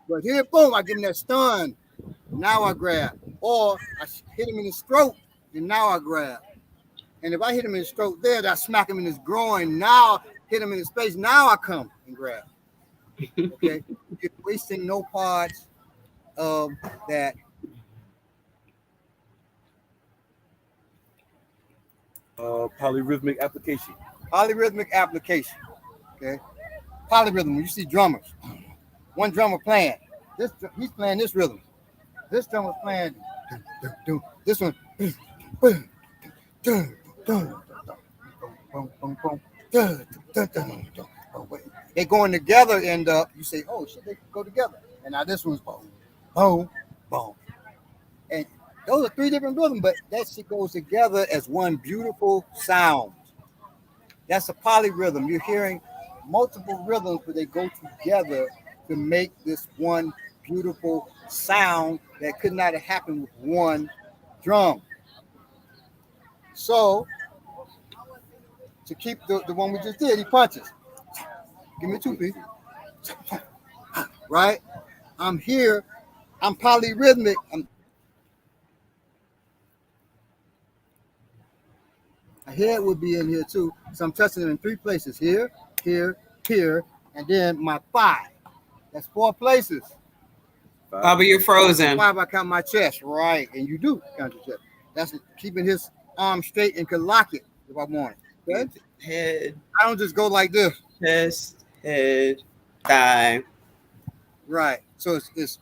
But here, boom, I give him that stun. Now I grab. Or I hit him in his throat, and now I grab. And if I hit him in his throat there, I smack him in his groin. Now hit him in his face. Now I come and grab. Okay? You're wasting no parts of that. Polyrhythmic application. Polyrhythmic application. Okay? Polyrhythm, when you see drummers, one drummer playing, he's playing this rhythm. This drummer's playing this one. They're going together, and you say, oh shit, they go together. And now this one's boom, boom, boom. And those are three different rhythms, but that shit goes together as one beautiful sound. That's a polyrhythm. You're hearing multiple rhythms, but they go together to make this one beautiful sound that could not have happened with one drum. So, to keep the one we just did, he punches. Give me 2 P. Right? I'm here. I'm polyrhythmic. My head would be in here too. So I'm touching it in 3 places. Here, here, here, and then my thigh. That's 4 places. Baba, you're frozen. 5, I count my chest. Right. And you do count your chest. That's keeping his arm straight and can lock it if I want it. Okay? Head. I don't just go like this. Chest, head, thigh. Right. So it's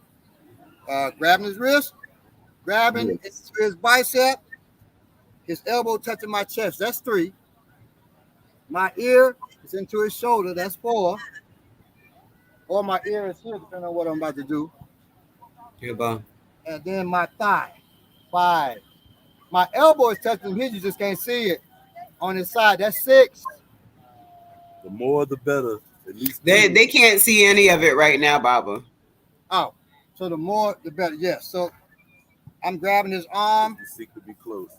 grabbing his wrist, grabbing his bicep, his elbow touching my chest. That's 3. My ear is into his shoulder. That's 4. Or my ear is here, depending on what I'm about to do. And then my thigh. 5. My elbow is touching here. You just can't see it. On his side, that's 6. The more, the better. At least they can't see any of it right now, Baba. Oh, so the more, the better. Yes. So I'm grabbing his arm. You seek to be close.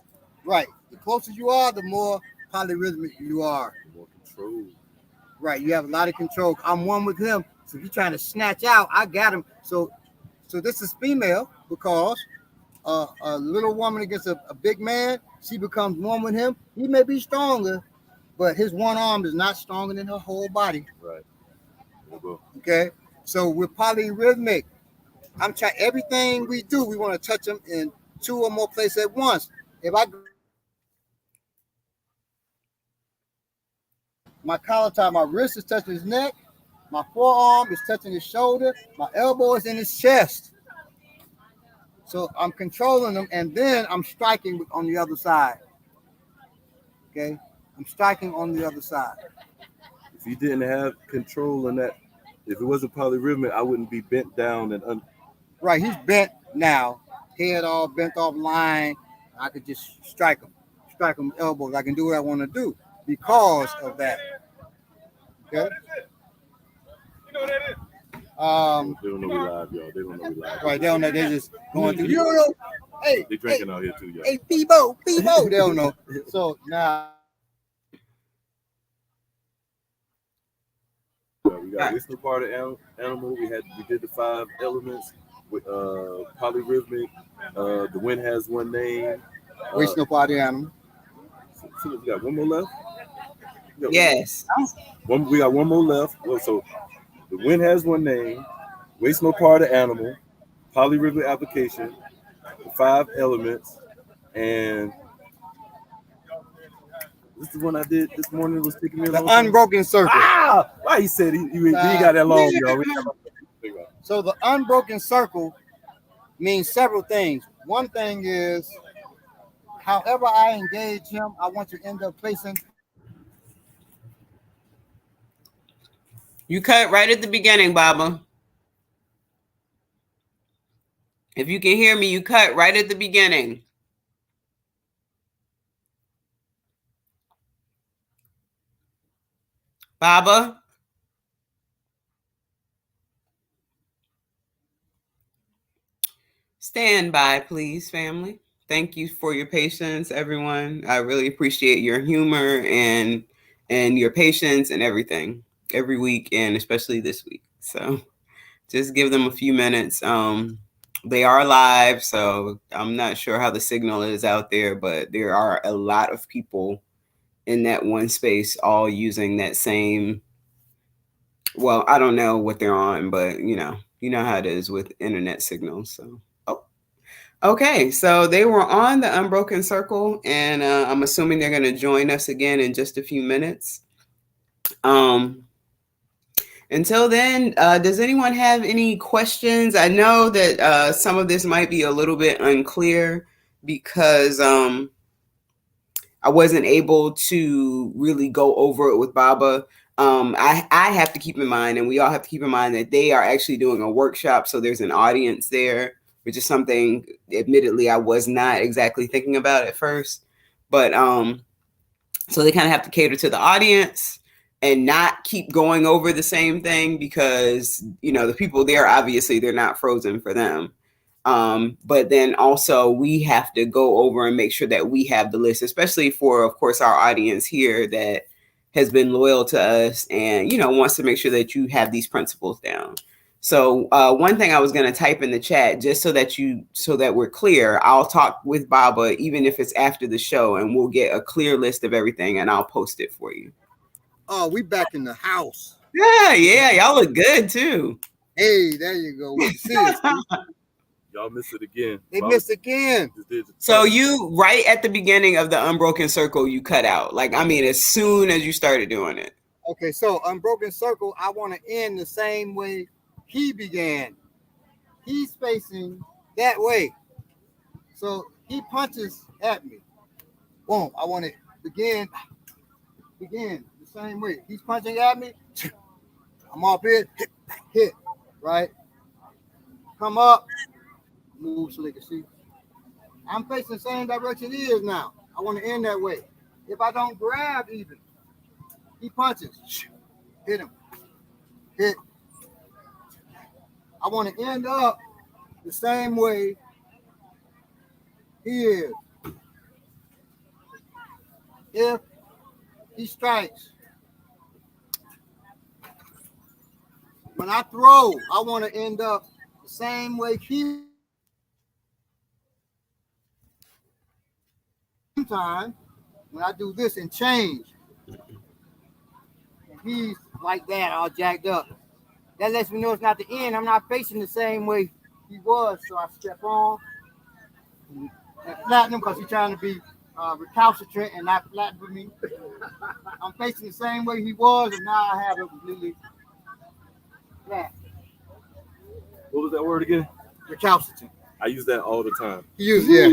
Right. The closer you are, the more polyrhythmic you are. The more control. Right. You have a lot of control. I'm one with him. So if you're trying to snatch out, I got him. So this is female because a little woman against a big man, she becomes one with him. He may be stronger, but his one arm is not stronger than her whole body. Right. Okay. So we're polyrhythmic. I'm trying everything we do. We want to touch them in 2 or more places at once. If I my collar tie, my wrist is touching his neck, my forearm is touching his shoulder, my elbow is in his chest. So I'm controlling them, and then I'm striking on the other side. Okay, I'm striking on the other side. If you didn't have control in that, if it wasn't polyrhythmic, I wouldn't be bent down and Right, he's bent now, head all bent off line. I could just strike him elbows. I can do what I want to do because of that. Okay. You know what that is? They don't know we live, y'all. They don't know we live. Right, they don't know. They're just going through. You don't know. Hey, they drinking out here too, y'all. Hey, Bebo. They don't know. So now. We got this part of animal. We did the 5 elements with polyrhythmic. The wind has one name. Waste no part of the animal. So we got one more left. Yes. We got one more left. Well, so the wind has one name. Waste no part of animal. Polyrhythmic application. The 5 elements, and this is the one I did this morning. It was taking me a The long time. unbroken circle. Why he said he got that long, y'all? So the unbroken circle means several things. One thing is, however I engage him, I want to end up placing. You cut right at the beginning, Baba. If you can hear me, you cut right at the beginning. Baba? Stand by, please, family. Thank you for your patience, everyone. I really appreciate your humor and your patience and everything every week, and especially this week. So just give them a few minutes. They are live, so I'm not sure how the signal is out there, but there are a lot of people in that one space all using that same, well, I don't know what they're on, but you know how it is with internet signals. So okay, so they were on the Unbroken Circle, and I'm assuming they're going to join us again in just a few minutes. Until then, does anyone have any questions? I know that some of this might be a little bit unclear because I wasn't able to really go over it with Baba. I have to keep in mind, and we all have to keep in mind, that they are actually doing a workshop, so there's an audience there, which is something, admittedly, I was not exactly thinking about at first. But so they kind of have to cater to the audience and not keep going over the same thing because, the people there, obviously, they're not frozen for them. But then also we have to go over and make sure that we have the list, especially for, of course, our audience here that has been loyal to us and, wants to make sure that you have these principles down. So one thing I was going to type in the chat, just so that we're clear, I'll talk with Baba, even if it's after the show, and we'll get a clear list of everything and I'll post it for you. Oh, we back in the house. Yeah. Y'all look good too. Hey, there you go. We see it. Y'all missed it again. They missed again. So you, right at the beginning of the Unbroken Circle, you cut out. Like, I mean, as soon as you started doing it. Okay, so Unbroken Circle, I want to end the same way he began. He's facing that way. So he punches at me. Boom. I want to begin the same way. He's punching at me. I'm off here. Hit. Right? Come up. Move so they can see. I'm facing the same direction he is now. I want to end that way. If I don't grab even, he punches. Hit him. Hit. I want to end up the same way he is. If he strikes, when I throw, I want to end up the same way he. Sometimes when I do this and change, and he's like that, all jacked up, that lets me know it's not the end. I'm not facing the same way he was, so I step on and flatten him because he's trying to be recalcitrant and not flatten with me. I'm facing the same way he was, and now I have it completely flat. What was that word again? Recalcitrant. I use that all the time. Yeah.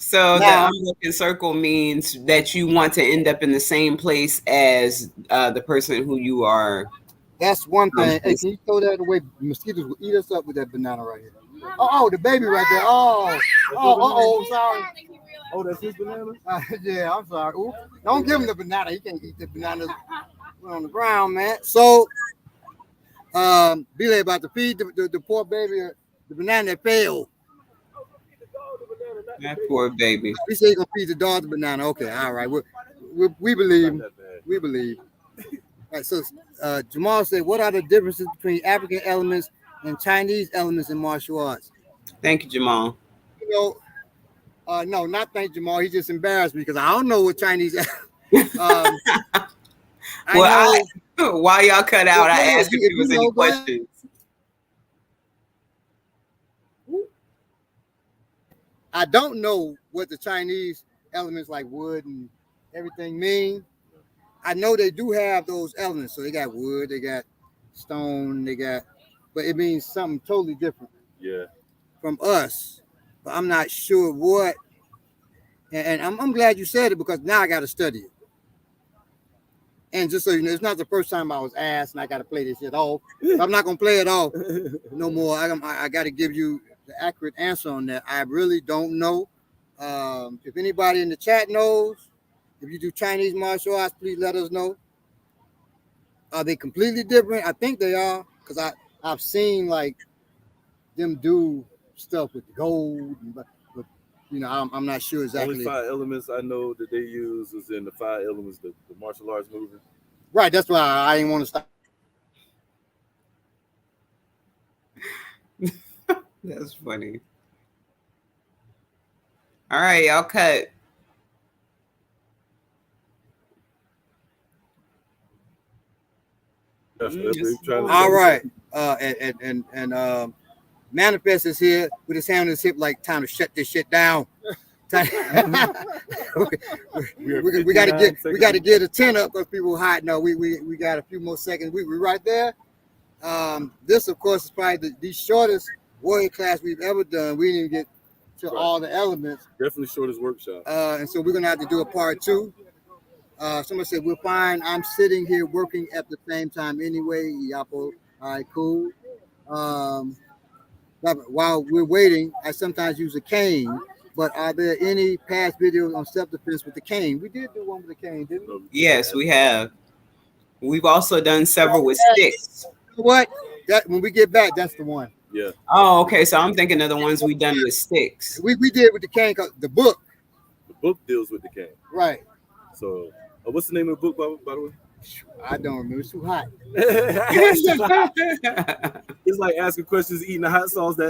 So now, the Unbroken Circle means that you want to end up in the same place as the person who you are. That's one thing. Hey, can you throw that away? Mosquitoes will eat us up with that banana right here. Oh, the baby right there. Sorry. Oh, that's his banana? Yeah, I'm sorry. Ooh, don't give him the banana. He can't eat the banana on the ground, man. So, Billy about to feed the poor baby the banana that fell. That poor baby. He said he's going to feed the dog the banana. Okay, all right. We believe. We believe. All right, so Jamal said, what are the differences between African elements and Chinese elements in martial arts? Thank you, Jamal. No, not thank Jamal. He just embarrassed me because I don't know what Chinese. While y'all cut out, I asked if there was any questions. I don't know what the Chinese elements like wood and everything mean. I know they do have those elements. So they got wood, they got stone, but it means something totally different. Yeah. From us. But I'm not sure what. And I'm glad you said it because now I got to study it. And just so you know, it's not the first time I was asked and I got to play this shit off. I'm not going to play it off no more. I got to give you the accurate answer on that. I really don't know. If anybody in the chat knows, if you do Chinese martial arts, please let us know. Are they completely different? I think they are, because I've seen like them do stuff with gold, but I'm not sure exactly. Only 5 elements I know that they use is in the 5 elements, the martial arts movement. Right, that's why I didn't want to stop. That's funny. All right, y'all cut. All right, and Manifest is here with his hand on his hip, like time to shut this shit down. we got to get a 10 up because people hot. No, we got a few more seconds. We right there. This, of course, is probably the shortest warrior class we've ever done. We didn't get to all the elements. Definitely shortest workshop. And so we're gonna have to do a part 2. Someone said we're fine. I'm sitting here working at the same time anyway. Yapo. All right, cool. While we're waiting, I sometimes use a cane. But are there any past videos on self-defense with the cane? We did do one with the cane, didn't we? Yes, we have. We've also done several with sticks. What? That when we get back, that's the one. Yeah. Oh, okay. So I'm thinking of the ones we done with sticks. We did with the cane, cause the book. The book deals with the cane. Right. So, what's the name of the book, by the way? I don't remember. It's too hot. It's like asking questions, eating the hot sauce. You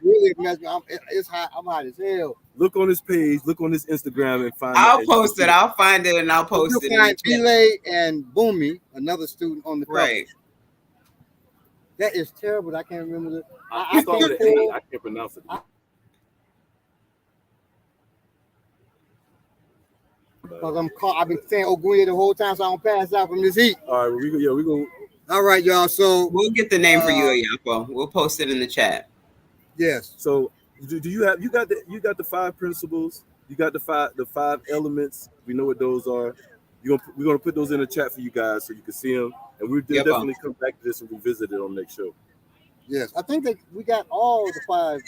really messed me. It's hot. I'm hot as hell. Look on his page. Look on his Instagram and find. I'll post it. I'll find it and I'll post it. You'll find Belay and Boomy, another student on the cover. Right. That is terrible. I can't remember I can't pronounce it. Because I've been saying Ogunya the whole time, so I don't pass out from this heat. All right, we go. All right, y'all. So we'll get the name for you, Yapo. We'll post it in the chat. Yes. So do you got the 5 principles? You got the five elements. We know what those are. We're gonna put those in the chat for you guys so you can see them, and we'll definitely come back to this and revisit it on the next show. Yes, I think that we got all the five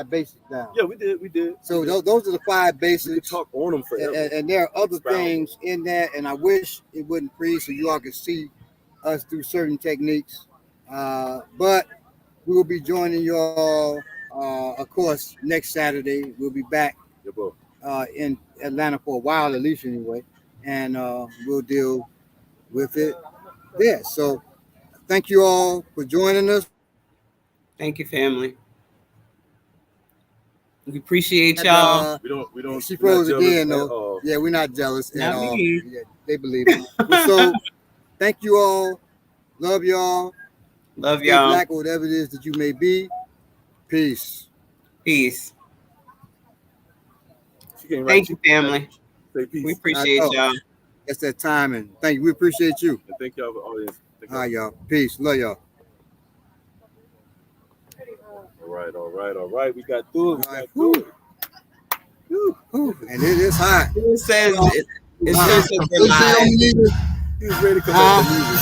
basics down. Yeah, we did. So those are the 5 basics. We could talk on them forever. And there are other things in that, and I wish it wouldn't freeze so you all could see us do certain techniques. But we will be joining you all, of course, next Saturday. We'll be back in Atlanta for a while, at least anyway, and we'll deal with it there. So thank you all for joining us. Thank you, family. We appreciate y'all. We don't. She froze again, though. Yeah, we're not jealous at all. Yeah, they believe it. So, thank you all. Love y'all. Love y'all. Black or whatever it is that you may be. Peace. Peace. Thank you, family. Say peace. We appreciate y'all. It's that time, and thank you. We appreciate you. And thank y'all for the audience. All right, y'all. Peace. Love y'all. All right. We got through it. And it is hot. It says it's just a He was ready to come back to music.